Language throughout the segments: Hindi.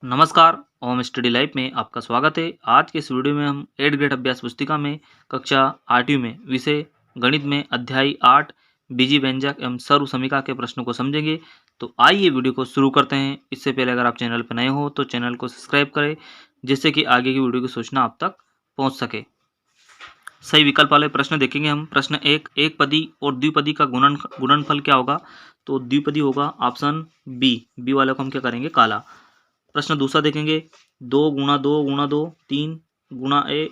नमस्कार। होम स्टडी लाइफ में आपका स्वागत है। आज के इस वीडियो में हम 8th ग्रेड अभ्यास पुस्तिका में कक्षा 8वीं में विषय गणित में अध्याय 8 बीजी व्यंजक एवं सर्व समीका के प्रश्नों को समझेंगे। तो आइए वीडियो को शुरू करते हैं। इससे पहले अगर आप चैनल पर नए हो तो चैनल को सब्सक्राइब करें, जिससे कि आगे की वीडियो की सूचना आप तक पहुँच सके। सही विकल्प वाले प्रश्न देखेंगे हम। प्रश्न एक पदी और द्विपदी का गुणनफल क्या होगा? तो द्विपदी होगा ऑप्शन बी वाले को हम क्या करेंगे? काला। प्रश्न दूसरा देखेंगे, 2 × 2 × 2 3 गुणा ए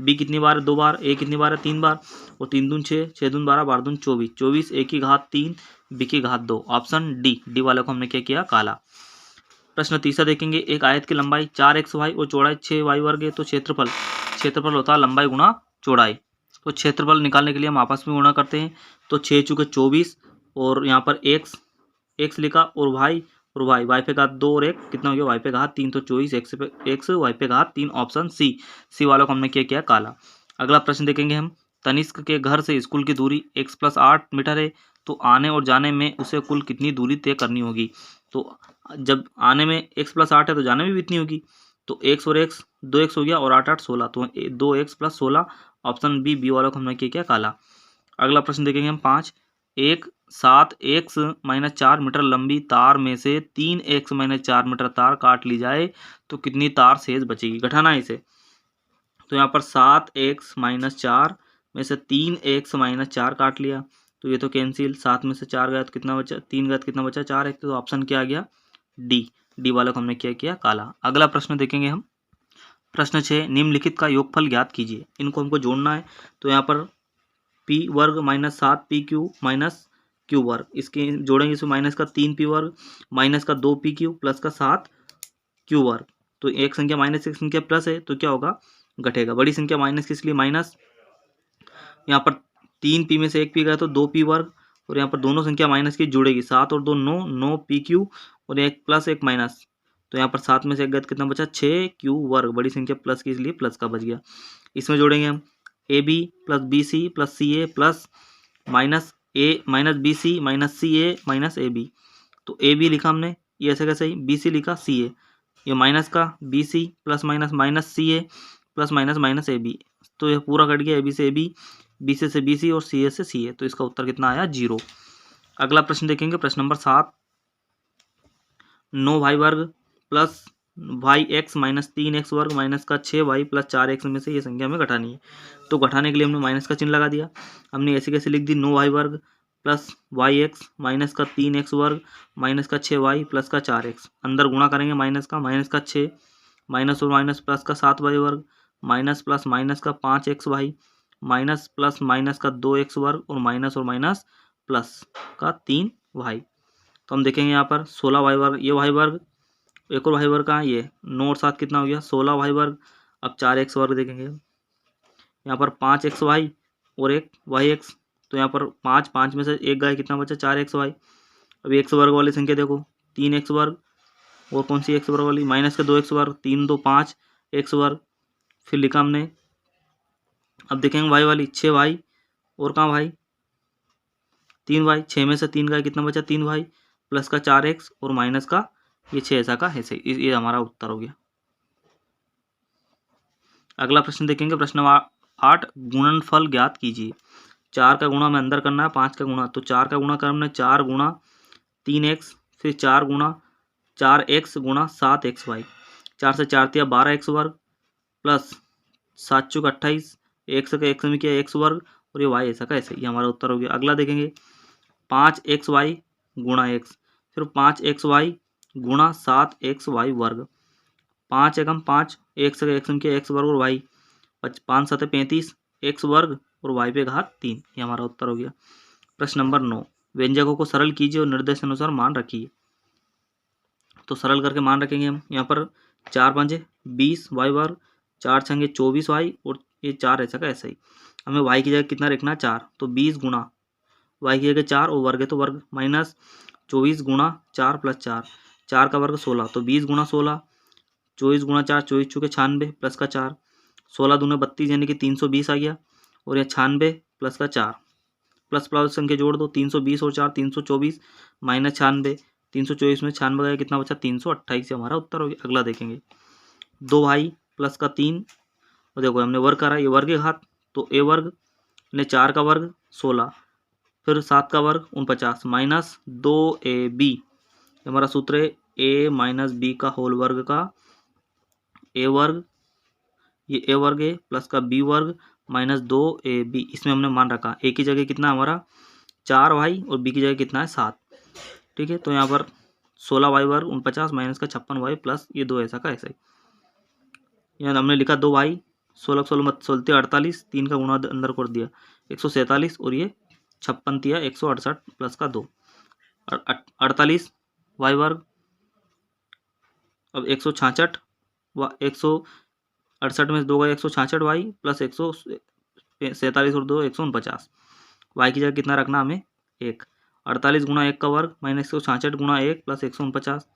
बी कितनी बार? 2 बार। ए कितनी बार है? 3 बार। और 3 दून 6, 6 दून 12, 12 दून 24, 24 ए की घात 3 बी की घात 2। ऑप्शन डी वाले को हमने क्या किया? काला। प्रश्न तीसरा देखेंगे, एक आयत की लंबाई 4xy और चौड़ाई 6y वर्ग है, तो क्षेत्रफल होता है लंबाई गुणा चौड़ाई। तो क्षेत्रफल निकालने के लिए हम आपस में गुणा करते हैं। तो 6 चुके 24 और यहाँ पर x लिखा और y पे घात 2 और 1 कितना हो गया? y पे घात 3। तो 24 x y पे घात 3। ऑप्शन सी वाला को हमने क्या किया? काला। अगला प्रश्न देखेंगे हम, तनिष्क के घर से स्कूल की दूरी x + 8 मीटर है, तो आने और जाने में उसे कुल कितनी दूरी तय करनी होगी? तो जब आने में x + 8 है तो जाने में भी इतनी होगी। तो x और x 2x हो गया और 8 8 16, तो 2x + 16। ऑप्शन बी वाला को हमने क्या किया? काला। अगला प्रश्न देखेंगे हम 5, एक 7x - 4 मीटर लंबी तार में से 3x - 4 मीटर तार काट ली जाए तो कितनी तार शेष बचेगी? घटाना है इसे। तो यहाँ पर 7x - 4 में से 3x - 4 काट लिया, तो ये तो कैंसिल। 7 में से 4 गया तो कितना बचा? 3 गया तो कितना बचा? 4 एक। तो ऑप्शन क्या आ गया? डी वाला को हमने क्या किया? काला। अगला प्रश्न देखेंगे हम। प्रश्न 6, निम्नलिखित का योगफल ज्ञात कीजिए। इनको हमको जोड़ना है। तो यहाँ पर p वर्ग - 7pq - q वर्ग, इसके जोड़ेंगे। इसमें माइनस का 3p वर्ग माइनस का 2pq प्लस का 7q वर्ग। तो एक संख्या माइनस एक संख्या प्लस है तो क्या होगा? घटेगा। बड़ी संख्या माइनस किस लिए? माइनस यहाँ पर 3p में से एक p गया तो 2p वर्ग, और यहाँ पर दोनों संख्या माइनस की जुड़ेगी। 7 और 2 9, 9pq और एक प्लस एक माइनस। तो यहाँ पर 7 में से एक गया तो कितना बचा? 6q वर्ग। बड़ी संख्या प्लस की इसलिए प्लस का बच गया। इसमें जोड़ेंगे हम AB + BC + CA plus minus BC - CA - AB। तो AB लिखा हमने, ये ऐसे कैसे ही? BC लिखा, CA, ये माइनस का BC plus minus CA plus minus AB। तो ये पूरा कट गया। AB से AB, BC से BC और CA से CA। तो इसका उत्तर कितना आया? 0। अगला प्रश्न देखेंगे, प्रश्न नंबर 7, 9y वर्ग प्लस yx - 3x वर्ग माइनस का 6y + 4x में से ये संख्या हमें घटानी है। तो घटाने के लिए हमने माइनस का चिन्ह लगा दिया। हमने ऐसे कैसे लिख दी? 9y वर्ग प्लस yx माइनस का 3x वर्ग माइनस का 6y प्लस का 4x। अंदर गुणा करेंगे माइनस का 6 माइनस और माइनस प्लस का 7y वर्ग माइनस प्लस माइनस का 5xy माइनस प्लस माइनस का 2x वर्ग और माइनस प्लस का 3y। तो हम देखेंगे यहाँ पर 16y वर्ग, ये y वर्ग, एक और y वर्ग कहाँ है? ये 9 और 7 कितना हो गया? 16y वर्ग। अब 4x वर्ग देखेंगे। यहाँ पर 5xy और एक yx, तो यहाँ पर 5 में से एक गया, कितना बचा? 4xy। अब x वर्ग वाली संख्या देखो, 3x वर्ग और कौन सी x वर्ग वाली? माइनस का 2x वर्ग, 3 2 5 x वर्ग। फिर लिखा हमने। अब देखेंगे y वाली 6y और कहाँ y? 3y। 6 में से 3 गया, कितना बचा? 3y प्लस का 4x और माइनस का ये 6 ऐसा का ऐसे। ये हमारा उत्तर हो गया। अगला प्रश्न देखेंगे, प्रश्न नंबर 8, गुणनफल ज्ञात कीजिए। 4 का गुणा हमें अंदर करना है, 5 का गुणा। तो 4 का गुणा कर हमने 4 गुणा 3x, फिर 4 गुणा 4x गुणा 7xy। 4 से 4 दिया 12x वर्ग प्लस 7 चौक 28, x का x में किया x वर्ग और ये y ऐसा का ऐसे। ये हमारा उत्तर हो गया। अगला देखेंगे, 5xy गुणा x, फिर 5xy गुणा 7xy वर्ग। 5 एकम 5, x का x में किया x वर्ग और y, 5 7 35 x वर्ग और y पे घात 3। ये हमारा उत्तर हो गया। प्रश्न नंबर 9, व्यंजकों को सरल कीजिए और निर्देश अनुसार मान रखिए। तो सरल करके मान रखेंगे हम। यहाँ पर 4 5 20 y वर्ग, 4 6 24 y और ये 4 ऐसा का ऐसा ही। हमें y की जगह कितना रखना? 4। तो 20 गुणा y की जगह 4 और वर्ग है तो वर्ग माइनस 24 गुणा 4 प्लस 4, 4 का वर्ग 16। तो 20 गुणा 16, 24 गुणा 4, 24 चुके 96 प्लस का 4, 16 दूने 32 यानी कि 320 आ गया। और यह 96 प्लस का 4, प्लस प्लस संख्या जोड़ दो, 320 और 4 324 माइनस 96, 324 में 96 गया, कितना बचा 328, से हमारा उत्तर हो गया। अगला देखेंगे, 2 भाई प्लस का 3, और देखो हमने वर्ग करा, ये वर्ग के घात, तो ए वर्ग ने 4 का वर्ग 16, फिर 7 का वर्ग 49 माइनस 2ab, हमारा सूत्र है a माइनस बी का होल वर्ग का ए वर्ग, ये ए वर्ग है, प्लस का बी वर्ग माइनस 2ab, इसमें हमने मान रखा ए की जगह कितना हमारा 4 वाई और बी की जगह कितना है 7, ठीक है। तो यहाँ पर 16 वाई वर्ग 49 माइनस का 56 वाई प्लस ये 2 ऐसा का ऐसा ही। यहाँ हमने लिखा 2 भाई 16 16 मत 16 48, 3 का गुणा अंदर कर दिया 147, और ये 56 दिया 168 प्लस का 2 48 वाई वर्ग, अब 166 व 168 में 2 गए 166 वाई प्लस 147 और 2 149, वाई की जगह कितना रखना हमें 1, 48 गुणा 1 का वर्ग माइनस 166 गुणा 1 प्लस 149,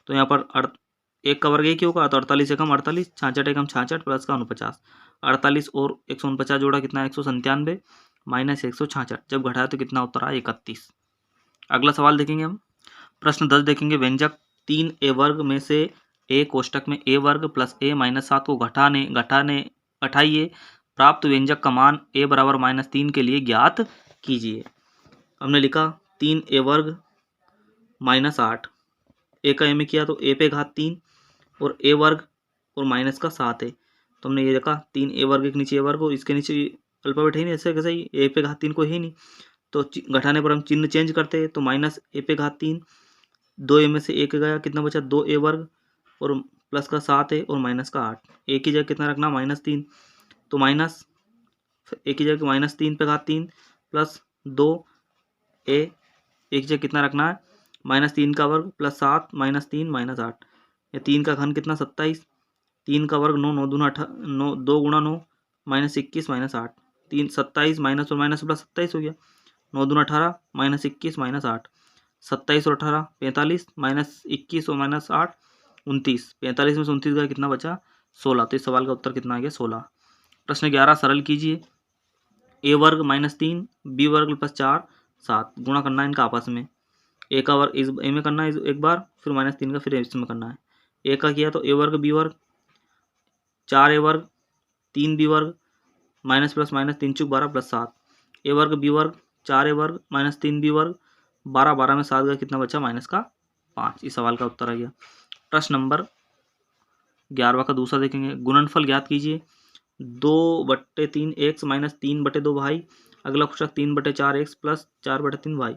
तो यहाँ पर 1 का वर्ग 1 ही होगा, तो 48 एकम 48, 66 एकम 66 प्लस का 49, 48 और 149 जोड़ा कितना 197 माइनस 166, जब घटाया तो कितना उत्तर आया 31। अगला सवाल देखेंगे हम, प्रश्न 10 देखेंगे, व्यंजक 3a वर्ग में से a कोष्टक में a वर्ग प्लस a माइनस 7 को घटाइए, प्राप्त व्यंजक का मान a बराबर माइनस 3 के लिए ज्ञात कीजिए। हमने लिखा 3a वर्ग माइनस 8, a का a में किया तो a पे घात 3 और a वर्ग और माइनस का 7 है, तो हमने ये लिखा 3a वर्ग के नीचे a वर्ग और इसके नीचे अल्फाबेट है नहीं, ऐसे कैसे ही a पे घात 3 को है नहीं, तो घटाने पर हम चिन्ह चेंज करते हैं, तो माइनस a पे घात 3, 2a में से 1 गया, कितना बचा 2a वर्ग और प्लस का 7 है और माइनस का 8, a की जगह कितना रखना माइनस 3, तो माइनस a की जगह माइनस 3 पे घात 3 प्लस 2a, एक जगह कितना रखना है माइनस 3 का वर्ग प्लस 7 माइनस 3 माइनस 8, या 3 का घन कितना 27, 3 का वर्ग 9 9 दूना 9 2 गुणा 9 माइनस 21 माइनस 8, 3 27 माइनस और माइनस प्लस 27 हो गया, 9 दूना 18 माइनस 21 माइनस 8, 27 और 18 45 माइनस 21 और माइनस 8 29, 45 में से 29 गया कितना बचा 16, तो इस सवाल का उत्तर कितना आ गया 16। प्रश्न 11 सरल कीजिए, a वर्ग माइनस 3 बी वर्ग प्लस 4 7, गुणा करना है इनका आपस में, a का वर्ग इस a में करना है एक बार, फिर माइनस 3 का फिर इसमें करना है, a का किया तो a वर्ग बी वर्ग 4a वर्ग 3b वर्ग माइनस प्लस माइनस 3 चुक 12 प्लस 7, a वर्ग बी वर्ग 4a वर्ग माइनस 3b वर्ग 12 12 में 7 गया कितना बचा माइनस का 5, इस सवाल का उत्तर आ गया। प्रश्न नंबर 11 का दूसरा देखेंगे, गुणनफल ज्ञात कीजिए, 2/3 x माइनस 3/2 भाई, अगला कोष्टक 3/4 x प्लस 4/3 वाई,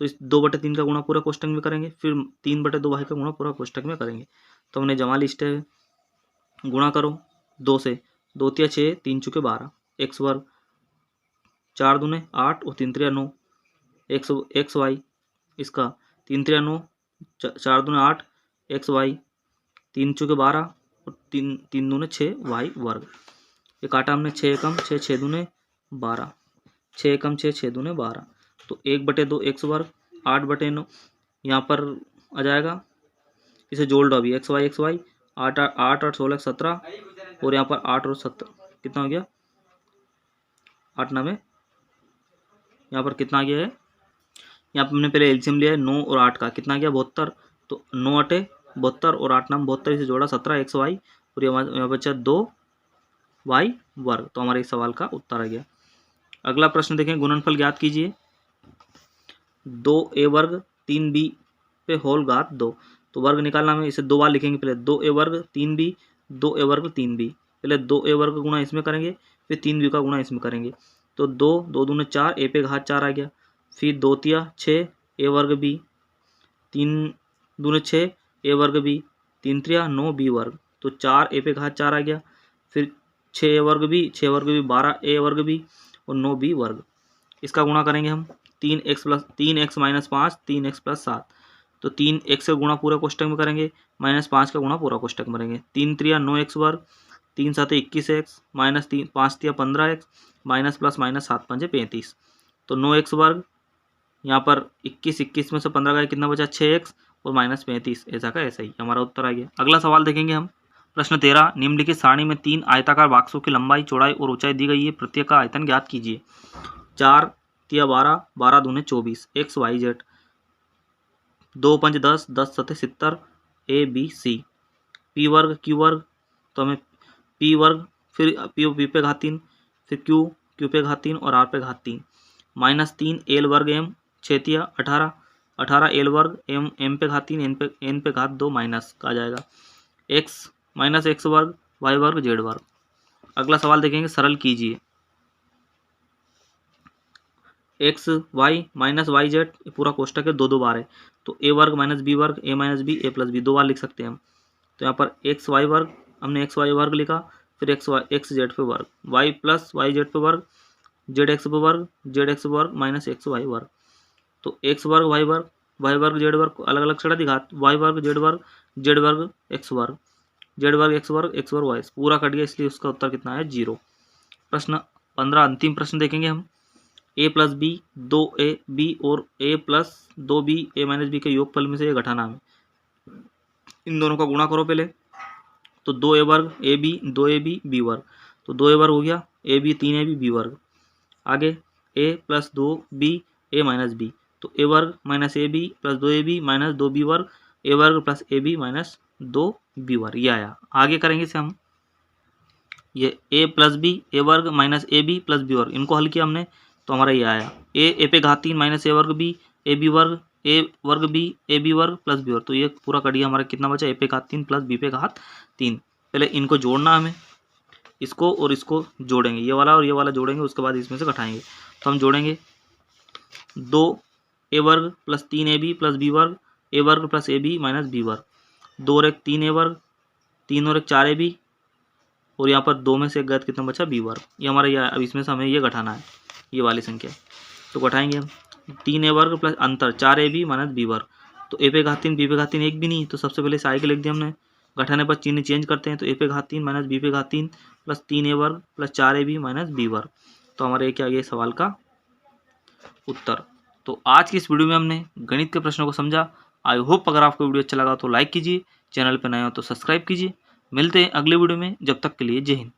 तो इस 2/3 का गुणा पूरा कोष्टक में करेंगे, फिर 3/2 भाई का गुणा पूरा कोष्टक में करेंगे, तो हमने जमा लिस्ट है, गुणा करो 2 से, 2 तिया 6 3 चुके 12 x वर्ग 4 दूने 8 और 3 3 9 एक्स वाई, इसका 3 3 9 4 दूने 8 एक्स वाई 3 चुके 12 और 3 दूने 6 वाई वर्ग, ये काटा हमने 6 एकम 6 6 दूने 12 6 एकम 6 6 दूने 12, तो 1/2 एक्स वर्ग 8/9 यहाँ पर आ जाएगा, इसे जोड़ लो अभी एक्स वाई 8 8 8 16 17 और यहाँ पर 8 और 17 कितना हो गया 8 9 में यहाँ पर कितना आ गया है, यहाँ पर हमने पहले एलसीएम लिया है 9 और 8 का, कितना गया 72, तो 9 8 72 और 8 9 72, इसे जोड़ा 17 एक्स वाई और यहाँ बचा 2 वाई वर्ग, तो हमारे इस सवाल का उत्तर आ गया। अगला प्रश्न देखें, गुणनफल ज्ञात कीजिए, 2a वर्ग 3b पे होल घात 2, तो वर्ग निकालना में इसे 2 बार लिखेंगे, पहले 2a वर्ग 3b 2a वर्ग 3b, पहले 2a वर्ग गुणा इसमें करेंगे फिर 3b का गुणा इसमें करेंगे, तो 2 2 दूने 4 a पे घात 4 आ गया, फिर 2 तिया 6 a वर्ग b 3 दूने 6 a वर्ग b 3 3 9 b वर्ग, तो 4 a पे घात 4 आ गया, फिर 6 वर्ग b 12 a वर्ग b और 9 b वर्ग, इसका गुणा करेंगे हम 3x माइनस 5 3x प्लस 7, तो 3x का गुणा पूरा कोष्टक में करेंगे माइनस 5 का गुणा पूरा कोष्टक में करेंगे, 3 3 9x वर्ग 3 7 21x minus 5 3 15x minus plus minus 7 5 35, तो 9x वर्ग यहाँ पर 21 में से 15 का कितना बचा 6x और माइनस 35, ऐसा का ऐसा ही हमारा उत्तर आ गया। अगला सवाल देखेंगे हम, प्रश्न 13, निम्नलिखित सारणी में 3 आयताकार बॉक्सों की लंबाई चौड़ाई और ऊंचाई दी गई है, प्रत्येक का आयतन ज्ञात कीजिए। 4 तिया 12 12 दूने 24 x y z, 2 5 10, 10 7 70, a b c. P वर्ग क्यू वर्ग, तो हमें पी वर्ग, फिर पी पे घात 3, फिर क्यू पे घात 3 और आर पे घात 3, -3 एल वर्ग एम 6 18, 18 एल वर्ग एम पे घात 3 एन पे घात 2 माइनस का आ जाएगा एक्स माइनस एक्स वर्ग वाई वर्ग जेड वर्ग। अगला सवाल देखेंगे, सरल कीजिए। X y minus y z पूरा कोष्टक है, 2 बार है, तो ए वर्ग माइनस बी वर्ग ए माइनस बी ए प्लस बी 2 बार लिख सकते हैं हम। तो यहाँ पर एक्स वाई वर्ग, हमने एक्स वाई वर्ग लिखा, फिर एक्स जेड पे वर्ग, वाई प्लस वाई जेड पे वर्ग, जेड एक्स पे वर्ग, जेड एक्स वर्ग माइनस एक्स वाई वर्ग। तो एक्स वर्ग वाई वर्ग जेड वर्ग अलग अलग चढ़ा दिखा, वाई वर्ग जेड वर्ग एक्स वर्ग, जेड वर्ग एक्स वर्ग वाई, पूरा कट गया, इसलिए उसका उत्तर कितना है 0। प्रश्न 15 अंतिम प्रश्न देखेंगे हम। ए प्लस बी 2a बी और ए plus 2b a minus B के योगफल में से ये घटाना है। इन दोनों का गुणा करो पहले, तो 2a वर्ग ए बी 2ab बी वर्ग, तो 2a वर्ग हो गया, ए बी 3ab बी वर्ग। आगे a plus 2b a minus b, तो ए वर्ग minus a b plus 2ab minus 2b वर्ग, ए वर्ग plus a b minus 2b वर्ग, ये आया। आगे करेंगे इसे हम, ये a प्लस बी ए वर्ग minus a b plus b वर्ग, इनको हल किया हमने, तो हमारा ये आया ए पे घात 3 माइनस ए वर्ग बी बी ए बी वर्ग प्लस बी वर्ग, तो ये पूरा कटिया हमारा कितना बचा, ए पे घात 3 प्लस बी पे घात 3। पहले इनको जोड़ना हमें, इसको और इसको जोड़ेंगे, ये वाला और ये वाला जोड़ेंगे, उसके बाद इसमें से घटाएंगे। तो हम जोड़ेंगे 2 ए वर्ग plus 3 a b plus b वर्ग, ए वर्ग plus a b minus b वर्ग, 2 और 1 3 ए वर्ग, 3 और 1 4 ए बी, और यहाँ पर 2 में से 1 गया, कितना बचा बी वर्ग, ये हमारा ये। अब इसमें से हमें ये घटाना है, ये वाली संख्या, तो घटाएंगे हम 3 ए वर्ग प्लस अंतर 4 ए बी माइनस बी वर्ग, तो ए पे घात 3 बी पे घात 3 एक भी नहीं, तो सबसे पहले साइकिल लिख दिया हमने, घटाने पर चिन्ह चेंज करते हैं, तो ए पे घात 3 माइनस बी पे घात 3 प्लस 3 ए वर्ग plus 4 a b minus b वर्ग, तो हमारे ये क्या ये सवाल का उत्तर। तो आज की इस वीडियो में हमने गणित के प्रश्नों को समझा। आई होप अगर आपको वीडियो अच्छा लगा तो लाइक कीजिए, चैनल पर नए हो तो सब्सक्राइब कीजिए। मिलते हैं अगले वीडियो में, जब तक के लिए जय हिंद।